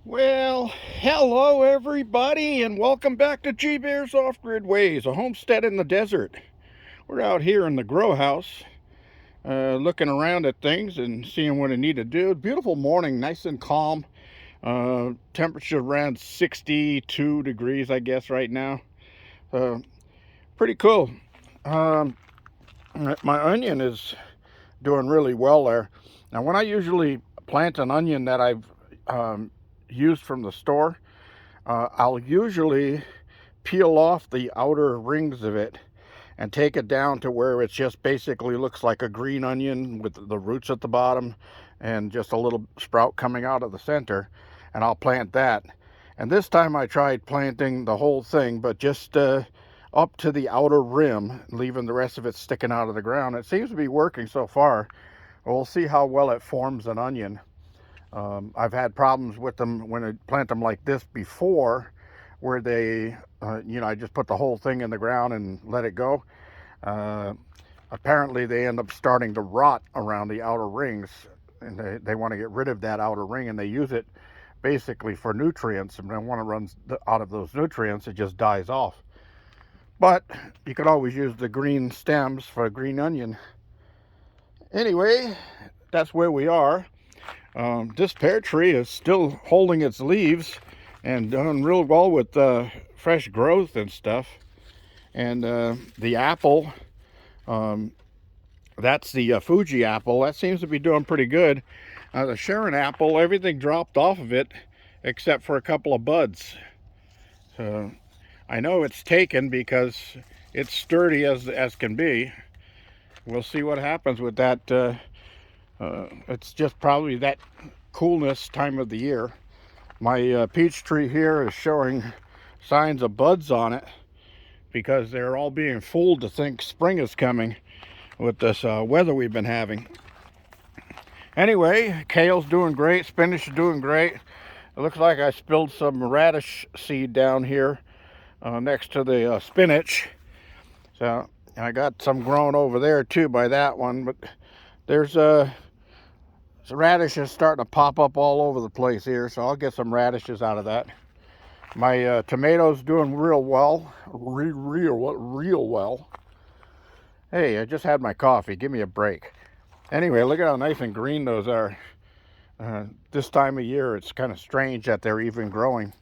Well, hello everybody, and welcome back to G Bear's Off-Grid Ways, a homestead in the desert. We're out here in the grow house, looking around at things and seeing what I need to do. Beautiful morning, nice and calm. Temperature around 62 degrees, I guess, right now. Pretty cool. Um, my onion is doing really well there. Now, when I usually plant an onion that I've used from the store, I'll usually peel off the outer rings of it and take it down to where it just basically looks like a green onion with the roots at the bottom and just a little sprout coming out of the center, and I'll plant that. And this time I tried planting the whole thing, but just up to the outer rim, leaving the rest of it sticking out of the ground. It seems to be working so far. We'll see how well it forms an onion. I've had problems with them when I plant them like this before, where they, I just put the whole thing in the ground and let it go. Apparently they end up starting to rot around the outer rings, and they want to get rid of that outer ring, and they use it basically for nutrients, and when one runs out of those nutrients, it just dies off. But you could always use the green stems for a green onion. Anyway, that's where we are. This pear tree is still holding its leaves and doing real well with fresh growth and stuff. And the apple, that's the Fuji apple, that seems to be doing pretty good. The Sharon apple, everything dropped off of it except for a couple of buds. So I know it's taken because it's sturdy as can be. We'll see what happens with that. It's just probably that coolness time of the year. My peach tree here is showing signs of buds on it because they're all being fooled to think spring is coming with this weather we've been having. Anyway, kale's doing great, spinach is doing great. It looks like I spilled some radish seed down here next to the spinach. So I got some growing over there too by that one, but there's the radish is starting to pop up all over the place here, so I'll get some radishes out of that. My tomatoes doing real well, real well. Hey, I just had my coffee. Give me a break. Anyway, look at how nice and green those are. This time of year, it's kind of strange that they're even growing.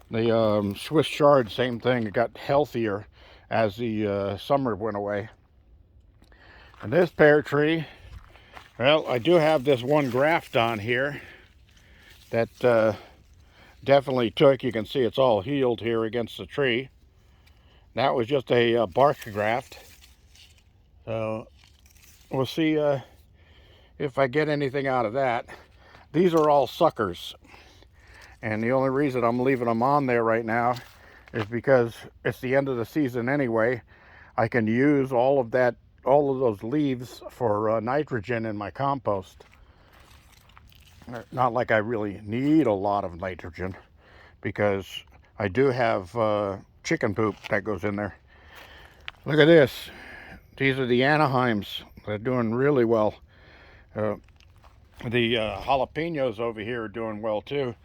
The Swiss chard, same thing. It got healthier as the summer went away. And this pear tree, well, I do have this one graft on here that definitely took. You can see it's all healed here against the tree. That was just a bark graft. So we'll see if I get anything out of that. These are all suckers. And the only reason I'm leaving them on there right now is because it's the end of the season anyway. I can use all of those leaves for nitrogen in my compost. Not like I really need a lot of nitrogen, because I do have chicken poop that goes in there. Look at this. These are the Anaheims. They're doing really well. The jalapenos over here are doing well too.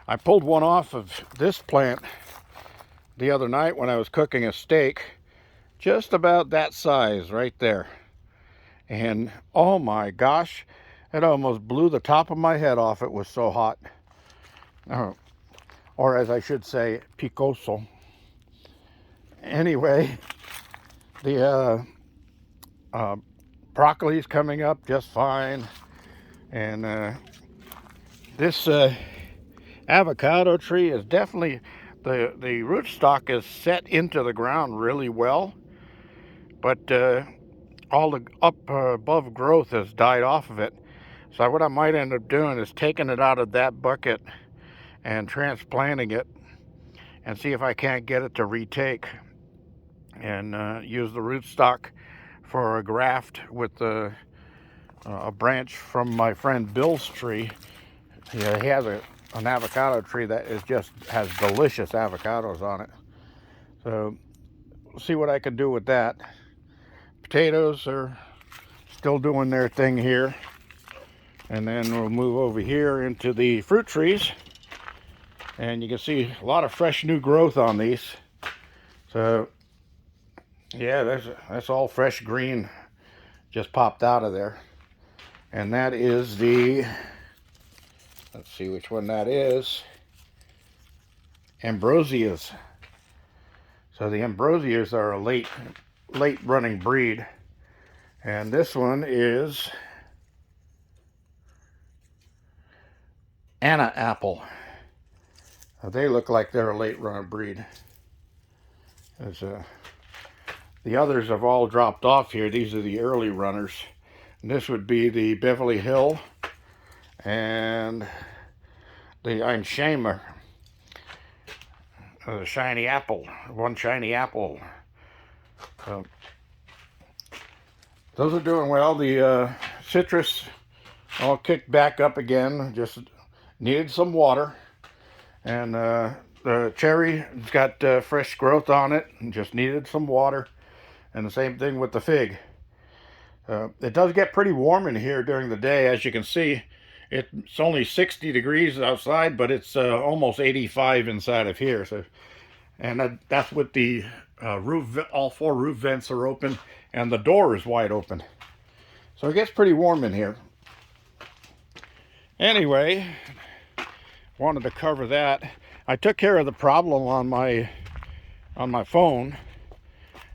I pulled one off of this plant the other night when I was cooking a steak. Just about that size right there. And oh my gosh, it almost blew the top of my head off. It was so hot. Or as I should say, picoso. Anyway, the broccoli's coming up just fine. And this avocado tree is definitely, the rootstock is set into the ground really well. But all the above growth has died off of it. So what I might end up doing is taking it out of that bucket and transplanting it and see if I can't get it to retake, and use the rootstock for a graft with a branch from my friend Bill's tree. He has an avocado tree that has delicious avocados on it. So we'll see what I can do with that. Potatoes are still doing their thing here. And then we'll move over here into the fruit trees. And you can see a lot of fresh new growth on these. So yeah, that's all fresh green just popped out of there. And that is the, let's see which one that is, ambrosias. So the ambrosias are a late running breed. And this one is Anna apple. They look like they're a late runner breed. The others have all dropped off here. These are the early runners. And this would be the Beverly Hill and the Einsheimer. The shiny apple. One shiny apple. Those are doing well. The citrus all kicked back up again. Just needed some water. And the cherry has got fresh growth on it and just needed some water. And the same thing with the fig. It does get pretty warm in here during the day. As you can see, it's only 60 degrees outside, but it's almost 85 inside of here. So, and that's with the roof, all 4 roof vents are open and the door is wide open. So it gets pretty warm in here. Anyway, wanted to cover that. I took care of the problem on my phone,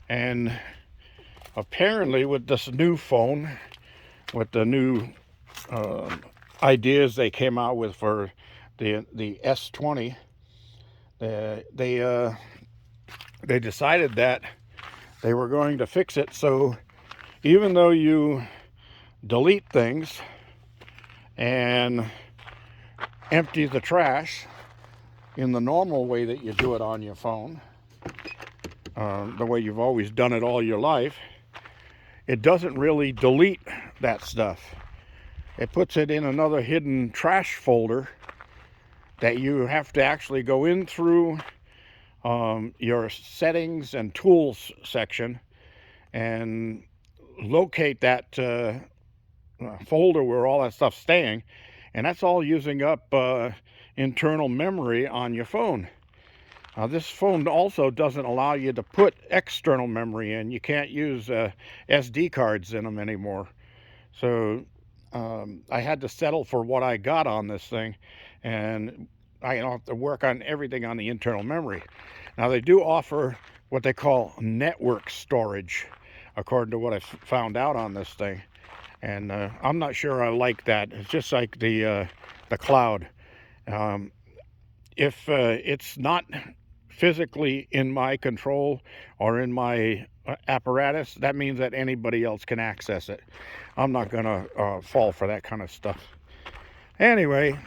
and apparently with this new phone, with the new ideas they came out with for the S20, they decided that they were going to fix it. So even though you delete things and empty the trash in the normal way that you do it on your phone, the way you've always done it all your life, it doesn't really delete that stuff. It puts it in another hidden trash folder that you have to actually go in through your settings and tools section and locate that folder where all that stuff's staying. And that's all using up internal memory on your phone. This phone also doesn't allow you to put external memory in. You can't use SD cards in them anymore. So I had to settle for what I got on this thing, and I have to work on everything on the internal memory. Now they do offer what they call network storage, according to what I found out on this thing. And I'm not sure I like that. It's just like the cloud. If it's not physically in my control or in my apparatus, that means that anybody else can access it. I'm not gonna fall for that kind of stuff. Anyway,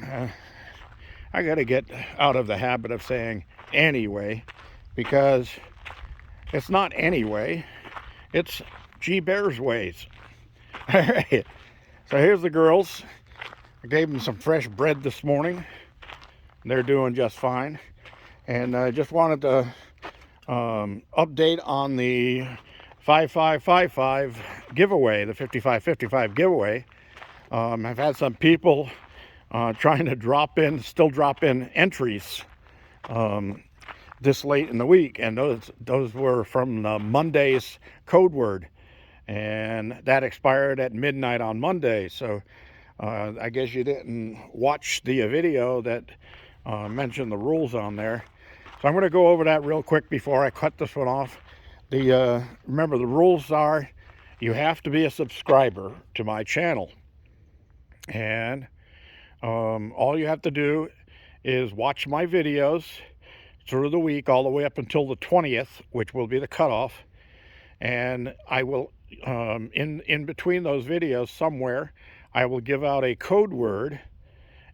I gotta get out of the habit of saying anyway, because it's not anyway, it's G Bear's ways. All right, so here's the girls. I gave them some fresh bread this morning. They're doing just fine. And I just wanted to update on the 5555 giveaway, the 5555 giveaway. I've had some people trying to still drop in entries this late in the week, and those were from Monday's code word, and that expired at midnight on Monday. So I guess you didn't watch the video that mentioned the rules on there. So I'm going to go over that real quick before I cut this one off. Remember, the rules are you have to be a subscriber to my channel, and all you have to do is watch my videos through the week all the way up until the 20th, which will be the cutoff. And I will in between those videos somewhere, I will give out a code word,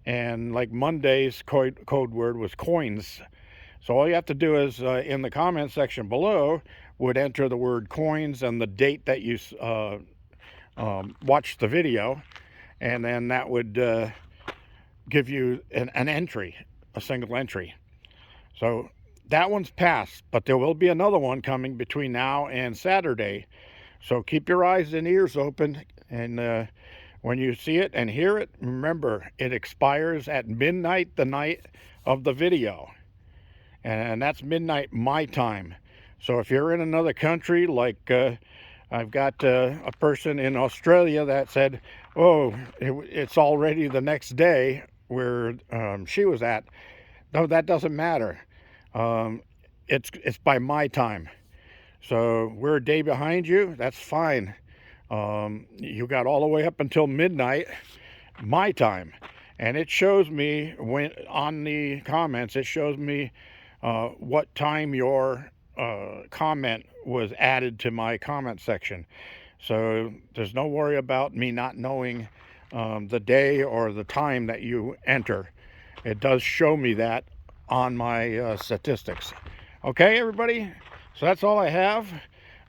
and like Monday's code word was coins. So all you have to do is in the comment section below would enter the word coins and the date that you watched the video, and then that would give you an entry, a single entry. So that one's passed, but there will be another one coming between now and Saturday. So keep your eyes and ears open, and When you see it and hear it, remember, it expires at midnight the night of the video. And that's midnight my time. So if you're in another country, like I've got a person in Australia that said, oh, it's already the next day where she was at. No, that doesn't matter. It's by my time. So we're a day behind you. That's fine. You got all the way up until midnight, my time. And it shows me when on the comments, it shows me what time your comment was added to my comment section. So there's no worry about me not knowing the day or the time that you enter. It does show me that on my statistics. Okay, everybody? So that's all I have.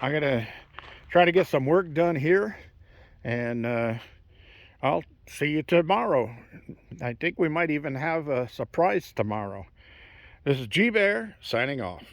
I'm going to try to get some work done here, and I'll see you tomorrow. I think we might even have a surprise tomorrow. This is G Bear signing off.